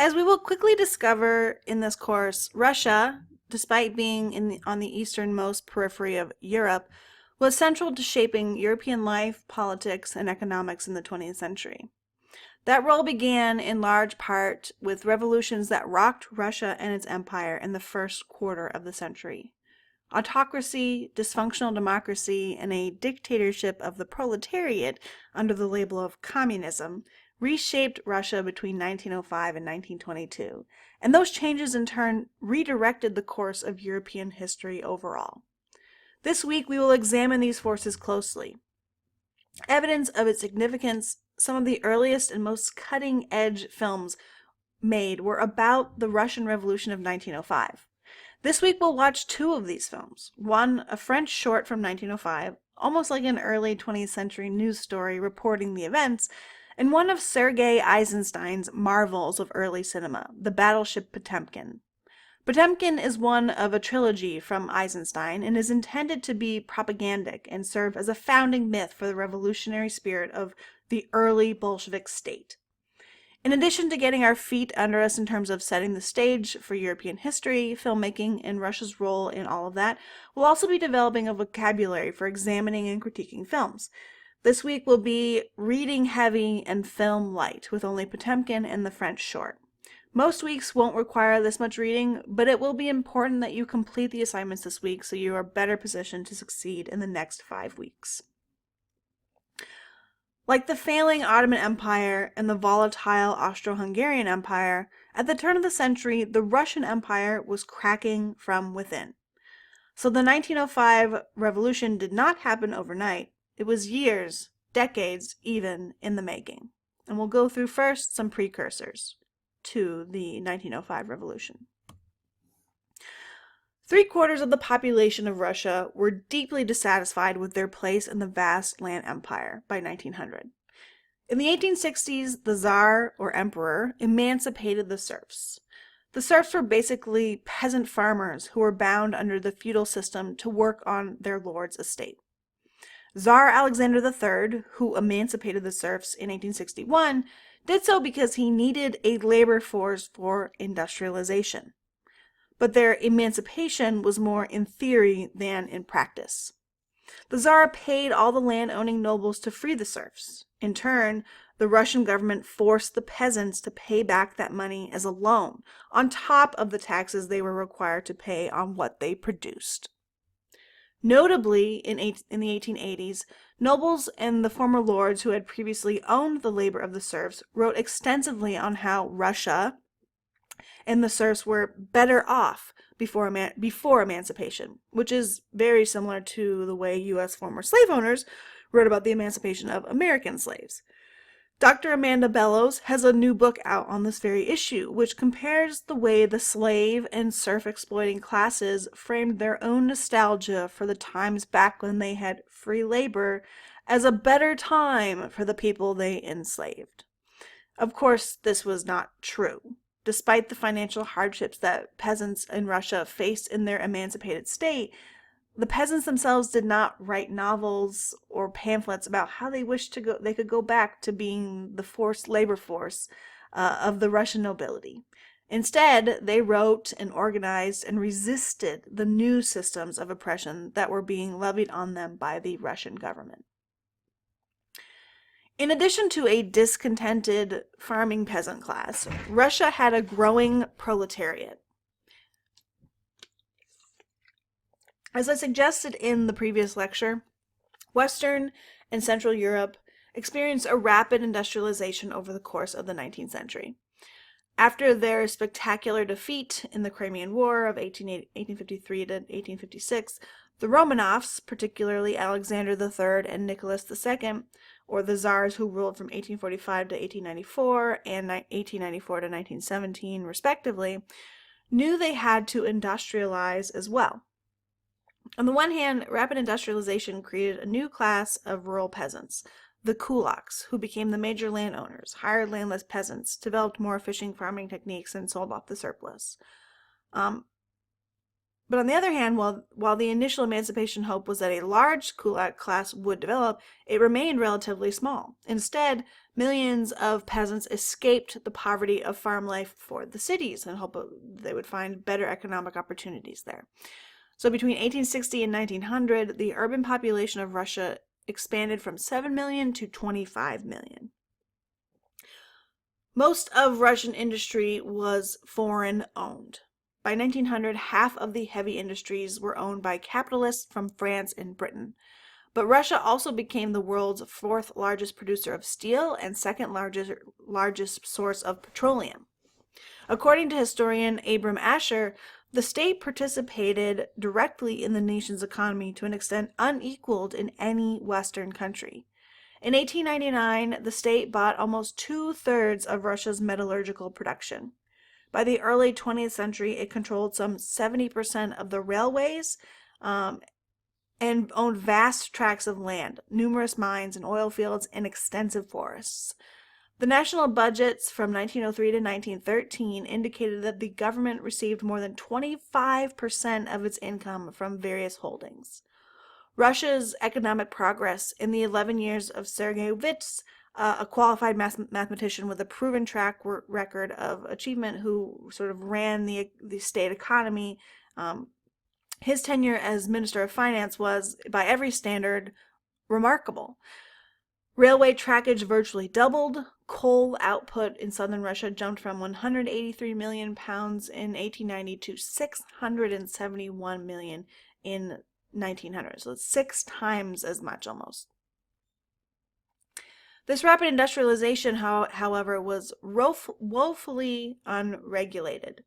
As we will quickly discover in this course, Russia, despite being on the easternmost periphery of Europe, was central to shaping European life, politics, and economics in the 20th century. That role began in large part with revolutions that rocked Russia and its empire in the first quarter of the century. Autocracy, dysfunctional democracy, and a dictatorship of the proletariat under the label of communism reshaped Russia between 1905 and 1922, and those changes in turn redirected the course of European history overall. This week we will examine these forces closely. Evidence of its significance, some of the earliest and most cutting-edge films made were about the Russian Revolution of 1905. This week we'll watch two of these films. One, a French short from 1905, almost like an early 20th century news story reporting the events, and one of Sergei Eisenstein's marvels of early cinema, the battleship Potemkin. Potemkin is one of a trilogy from Eisenstein and is intended to be propagandic and serve as a founding myth for the revolutionary spirit of the early Bolshevik state. In addition to getting our feet under us in terms of setting the stage for European history, filmmaking, and Russia's role in all of that, we'll also be developing a vocabulary for examining and critiquing films. This week will be reading heavy and film light, with only Potemkin and the French short. Most weeks won't require this much reading, but it will be important that you complete the assignments this week so you are better positioned to succeed in the next 5 weeks. Like the failing Ottoman Empire and the volatile Austro-Hungarian Empire, at the turn of the century, the Russian Empire was cracking from within. So the 1905 revolution did not happen overnight. It was years, decades even, in the making. And we'll go through first some precursors to the 1905 revolution. 3/4 of the population of Russia were deeply dissatisfied with their place in the vast land empire by 1900. In the 1860s, the Tsar, or emperor, emancipated the serfs. The serfs were basically peasant farmers who were bound under the feudal system to work on their lord's estate. Tsar Alexander III, who emancipated the serfs in 1861, did so because he needed a labor force for industrialization. But their emancipation was more in theory than in practice. The Tsar paid all the land-owning nobles to free the serfs. In turn, the Russian government forced the peasants to pay back that money as a loan, on top of the taxes they were required to pay on what they produced. Notably, in the 1880s, nobles and the former lords who had previously owned the labor of the serfs wrote extensively on how Russia and the serfs were better off before emancipation, which is very similar to the way U.S. former slave owners wrote about the emancipation of American slaves. Dr. Amanda Bellows has a new book out on this very issue, which compares the way the slave and serf-exploiting classes framed their own nostalgia for the times back when they had free labor as a better time for the people they enslaved. Of course, this was not true. Despite the financial hardships that peasants in Russia faced in their emancipated state, the peasants themselves did not write novels or pamphlets about how they wished they could go back to being the forced labor force of the Russian nobility. Instead, they wrote and organized and resisted the new systems of oppression that were being levied on them by the Russian government. In addition to a discontented farming peasant class, Russia had a growing proletariat. As I suggested in the previous lecture, Western and Central Europe experienced a rapid industrialization over the course of the 19th century. After their spectacular defeat in the Crimean War of 1853 to 1856, the Romanovs, particularly Alexander III and Nicholas II, or the Tsars who ruled from 1845 to 1894 and 1894 to 1917, respectively, knew they had to industrialize as well. On the one hand, rapid industrialization created a new class of rural peasants, the kulaks, who became the major landowners, hired landless peasants, developed more efficient farming techniques, and sold off the surplus. But on the other hand, while the initial emancipation hope was that a large Kulak class would develop, it remained relatively small. Instead, millions of peasants escaped the poverty of farm life for the cities in hope they would find better economic opportunities there. So between 1860 and 1900, the urban population of Russia expanded from 7 million to 25 million. Most of Russian industry was foreign-owned. By 1900, half of the heavy industries were owned by capitalists from France and Britain. But Russia also became the world's fourth largest producer of steel and second largest source of petroleum. According to historian Abram Asher, the state participated directly in the nation's economy to an extent unequaled in any Western country. In 1899, the state bought almost 2/3 of Russia's metallurgical production. By the early 20th century, it controlled some 70% of the railways and owned vast tracts of land, numerous mines and oil fields, and extensive forests. The national budgets from 1903 to 1913 indicated that the government received more than 25% of its income from various holdings. Russia's economic progress in the 11 years of Sergei Witz, a qualified mathematician with a proven track record of achievement who sort of ran the state economy, his tenure as Minister of Finance was, by every standard, remarkable. Railway trackage virtually doubled. Coal output in southern Russia jumped from 183 million pounds in 1890 to 671 million in 1900. So it's 6 times as much almost. This rapid industrialization, however, was woefully unregulated.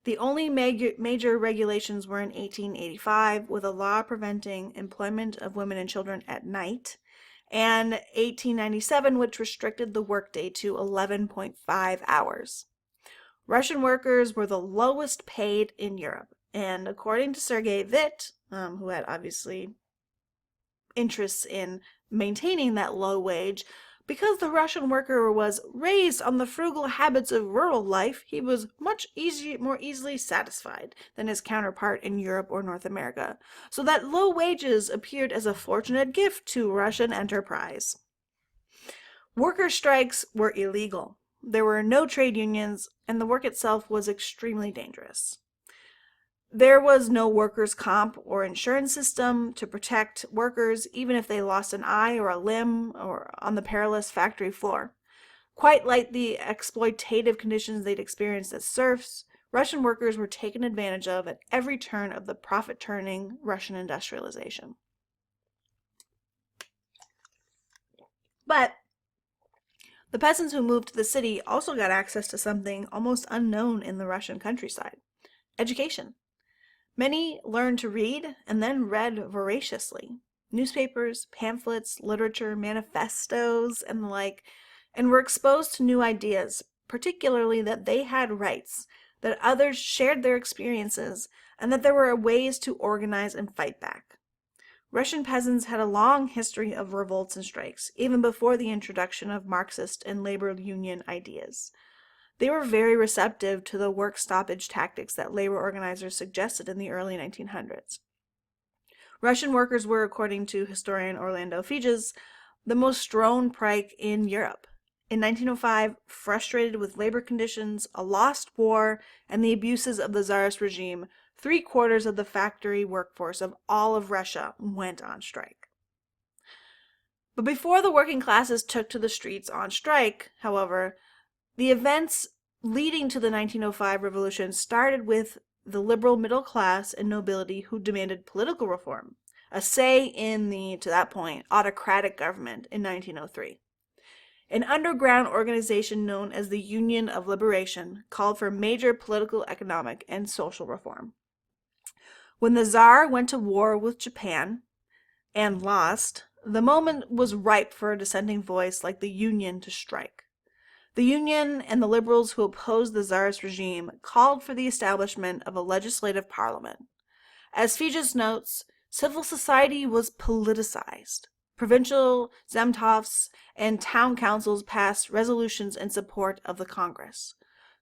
The only major regulations were in 1885, with a law preventing employment of women and children at night, and 1897, which restricted the workday to 11.5 hours. Russian workers were the lowest paid in Europe, and according to Sergei Witt, who had obviously interests in maintaining that low wage, because the Russian worker was raised on the frugal habits of rural life, he was more easily satisfied than his counterpart in Europe or North America, so that low wages appeared as a fortunate gift to Russian enterprise. Worker strikes were illegal. There were no trade unions, and the work itself was extremely dangerous. There was no workers' comp or insurance system to protect workers, even if they lost an eye or a limb or on the perilous factory floor. Quite like the exploitative conditions they'd experienced as serfs, Russian workers were taken advantage of at every turn of the profit-turning Russian industrialization. But the peasants who moved to the city also got access to something almost unknown in the Russian countryside: education. Many learned to read and then read voraciously. Newspapers, pamphlets, literature, manifestos, and the like, and were exposed to new ideas, particularly that they had rights, that others shared their experiences, and that there were ways to organize and fight back. Russian peasants had a long history of revolts and strikes, even before the introduction of Marxist and labor union ideas. They were very receptive to the work stoppage tactics that labor organizers suggested in the early 1900s. Russian workers were, according to historian Orlando Figes, the most Strohpike in Europe. In 1905, frustrated with labor conditions, a lost war, and the abuses of the Tsarist regime, 3/4 of the factory workforce of all of Russia went on strike. But before the working classes took to the streets on strike, however, the events leading to the 1905 revolution started with the liberal middle class and nobility who demanded political reform, a say in the, to that point, autocratic government in 1903. An underground organization known as the Union of Liberation called for major political, economic, and social reform. When the Tsar went to war with Japan and lost, the moment was ripe for a dissenting voice like the Union to strike. The Union and the liberals who opposed the Tsarist regime called for the establishment of a legislative parliament. As Figes notes, civil society was politicized. Provincial zemstvos and town councils passed resolutions in support of the Congress.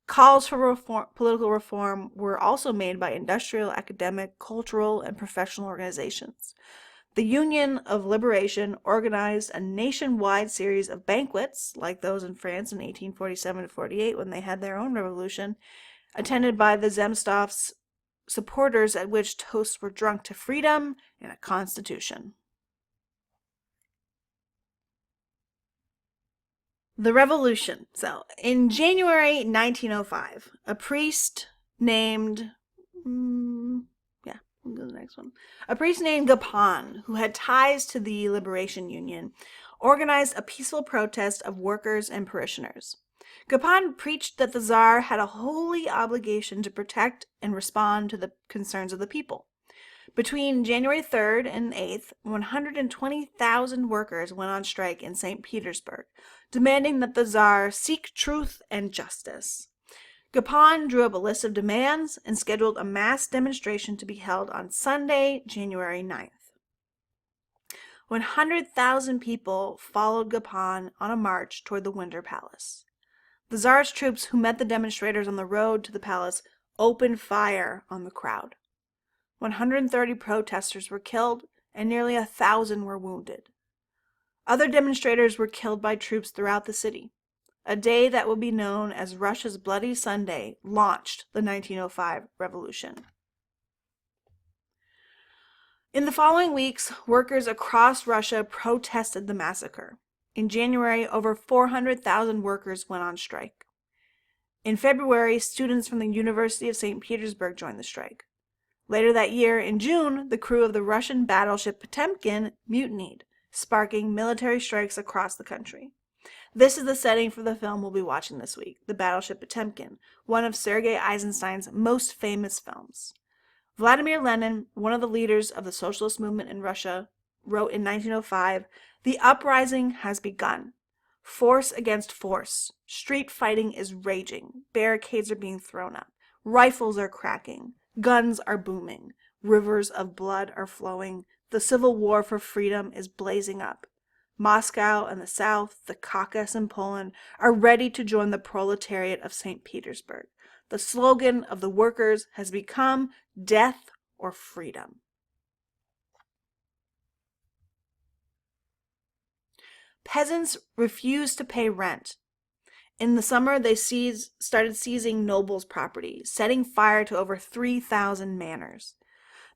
Calls for political reform were also made by industrial, academic, cultural, and professional organizations. The Union of Liberation organized a nationwide series of banquets, like those in France in 1847-48 when they had their own revolution, attended by the Zemstvos supporters, at which toasts were drunk to freedom and a constitution. The Revolution. So, in January 1905, a priest named... yeah, we'll go to the next one. A priest named Gapon, who had ties to the Liberation Union, organized a peaceful protest of workers and parishioners. Gapon preached that the Tsar had a holy obligation to protect and respond to the concerns of the people. Between January 3rd and 8th, 120,000 workers went on strike in St. Petersburg, demanding that the Tsar seek truth and justice. Gapon drew up a list of demands and scheduled a mass demonstration to be held on Sunday, January 9th. 100,000 people followed Gapon on a march toward the Winter Palace. The Tsar's troops, who met the demonstrators on the road to the palace, opened fire on the crowd. 130 protesters were killed, and nearly 1,000 were wounded. Other demonstrators were killed by troops throughout the city. A day that will be known as Russia's Bloody Sunday launched the 1905 revolution. In the following weeks, workers across Russia protested the massacre. In January, over 400,000 workers went on strike. In February, students from the University of St. Petersburg joined the strike. Later that year, in June, the crew of the Russian battleship Potemkin mutinied, sparking military strikes across the country. This is the setting for the film we'll be watching this week, The Battleship Potemkin, one of Sergei Eisenstein's most famous films. Vladimir Lenin, one of the leaders of the socialist movement in Russia, wrote in 1905, "The uprising has begun. Force against force. Street fighting is raging. Barricades are being thrown up. Rifles are cracking. Guns are booming. Rivers of blood are flowing. The civil war for freedom is blazing up. Moscow and the South, the Caucasus and Poland are ready to join the proletariat of St. Petersburg. The slogan of the workers has become death or freedom." Peasants refused to pay rent. In the summer, they started seizing nobles' property, setting fire to over 3,000 manors.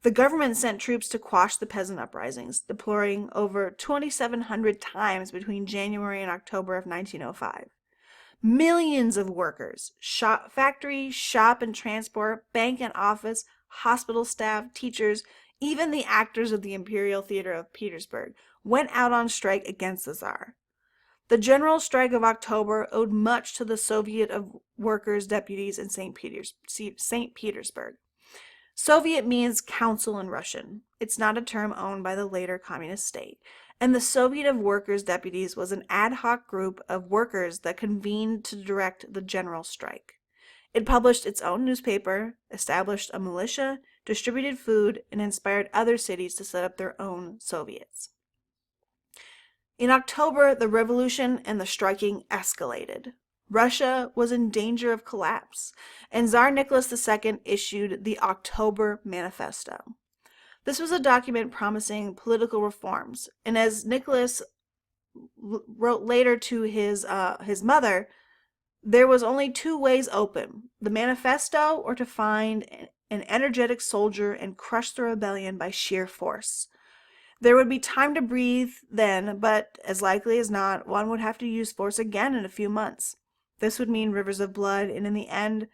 The government sent troops to quash the peasant uprisings, deploying over 2,700 times between January and October of 1905. Millions of workers, factory, shop and transport, bank and office, hospital staff, teachers, even the actors of the Imperial Theater of Petersburg, went out on strike against the Tsar. The general strike of October owed much to the Soviet of Workers' Deputies in St. Petersburg. Soviet means council in Russian. It's not a term owned by the later communist state. And the Soviet of Workers' Deputies was an ad hoc group of workers that convened to direct the general strike. It published its own newspaper, established a militia, distributed food, and inspired other cities to set up their own Soviets. In October, the revolution and the striking escalated. Russia was in danger of collapse, and Tsar Nicholas II issued the October Manifesto. This was a document promising political reforms, and as Nicholas wrote later to his mother, there was only two ways open: the manifesto or to find an energetic soldier and crush the rebellion by sheer force. There would be time to breathe then, but as likely as not, one would have to use force again in a few months. This would mean rivers of blood, and in the end,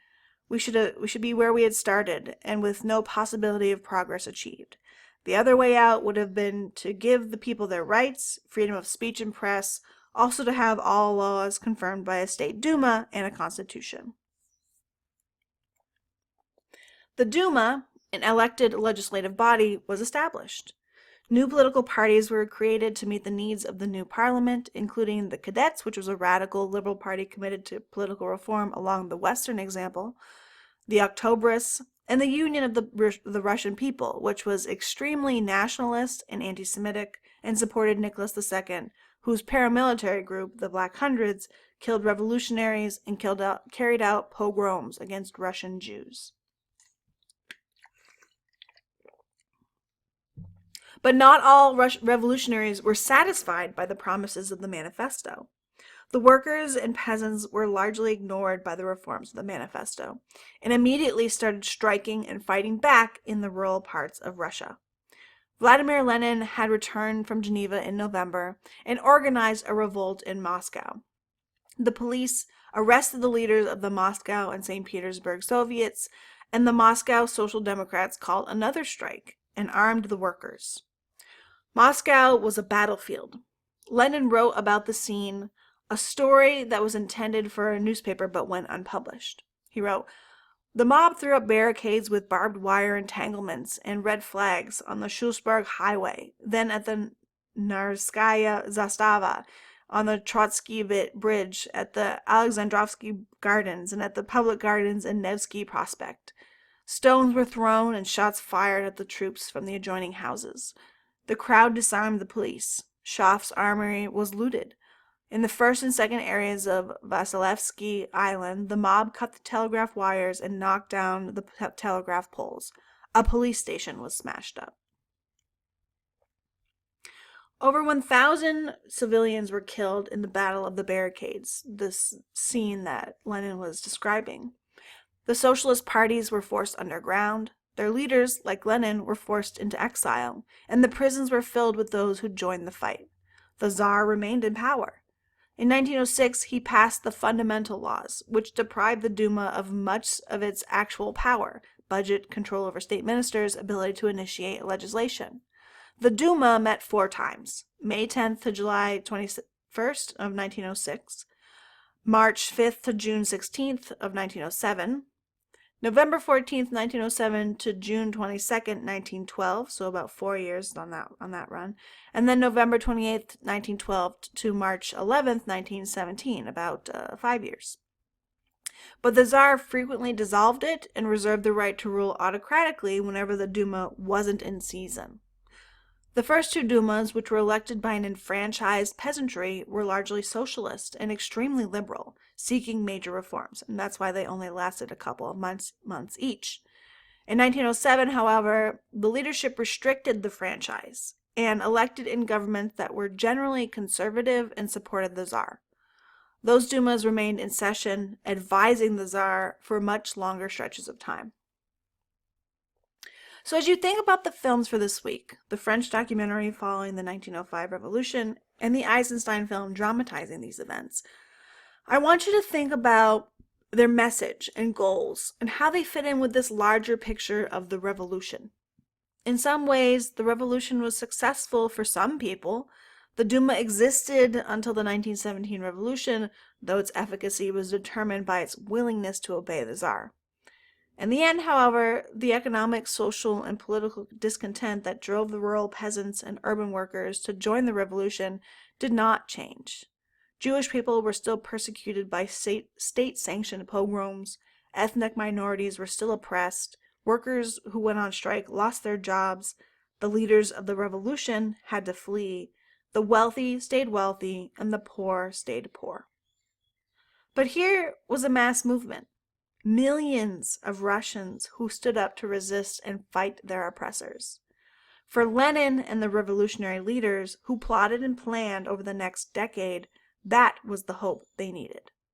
we should be where we had started, and with no possibility of progress achieved. The other way out would have been to give the people their rights, freedom of speech and press, also to have all laws confirmed by a state Duma and a constitution. The Duma, an elected legislative body, was established. New political parties were created to meet the needs of the new parliament, including the Cadets, which was a radical liberal party committed to political reform along the Western example, the Octobrists, and the Union of the Russian People, which was extremely nationalist and anti-Semitic and supported Nicholas II, whose paramilitary group, the Black Hundreds, killed revolutionaries, and carried out pogroms against Russian Jews. But not all revolutionaries were satisfied by the promises of the manifesto. The workers and peasants were largely ignored by the reforms of the manifesto, and immediately started striking and fighting back in the rural parts of Russia. Vladimir Lenin had returned from Geneva in November and organized a revolt in Moscow. The police arrested the leaders of the Moscow and St. Petersburg Soviets, and the Moscow Social Democrats called another strike and armed the workers. Moscow was a battlefield. Lenin wrote about the scene, a story that was intended for a newspaper but went unpublished. He wrote, "The mob threw up barricades with barbed wire entanglements and red flags on the Shuisburg Highway, then at the Narskaya Zastava, on the Trotsky Bridge, at the Alexandrovsky Gardens, and at the public gardens in Nevsky Prospect. Stones were thrown and shots fired at the troops from the adjoining houses. The crowd disarmed the police. Schaff's armory was looted. In the first and second areas of Vasilevsky Island, the mob cut the telegraph wires and knocked down the telegraph poles. A police station was smashed up." Over 1,000 civilians were killed in the Battle of the Barricades, this scene that Lenin was describing. The socialist parties were forced underground. Their leaders, like Lenin, were forced into exile, and the prisons were filled with those who joined the fight. The Tsar remained in power. In 1906, he passed the Fundamental Laws, which deprived the Duma of much of its actual power, budget, control over state ministers, ability to initiate legislation. The Duma met 4 times, May 10th to July 21st of 1906, March 5th to June 16th of 1907, November 14th, 1907 to June 22nd, 1912, so about 4 years on that run, and then November 28th, 1912 to March 11th, 1917, about 5 years. But the Tsar frequently dissolved it and reserved the right to rule autocratically whenever the Duma wasn't in season. The first 2 Dumas, which were elected by an enfranchised peasantry, were largely socialist and extremely liberal, seeking major reforms, and that's why they only lasted a couple of months each. In 1907, however, the leadership restricted the franchise and elected in governments that were generally conservative and supported the Tsar. Those Dumas remained in session, advising the Tsar for much longer stretches of time. So as you think about the films for this week, the French documentary following the 1905 revolution and the Eisenstein film dramatizing these events, I want you to think about their message and goals and how they fit in with this larger picture of the revolution. In some ways, the revolution was successful for some people. The Duma existed until the 1917 revolution, though its efficacy was determined by its willingness to obey the Tsar. In the end, however, the economic, social, and political discontent that drove the rural peasants and urban workers to join the revolution did not change. Jewish people were still persecuted by state-sanctioned pogroms, ethnic minorities were still oppressed, workers who went on strike lost their jobs, the leaders of the revolution had to flee, the wealthy stayed wealthy, and the poor stayed poor. But here was a mass movement. Millions of Russians who stood up to resist and fight their oppressors. For Lenin and the revolutionary leaders who plotted and planned over the next decade, that was the hope they needed.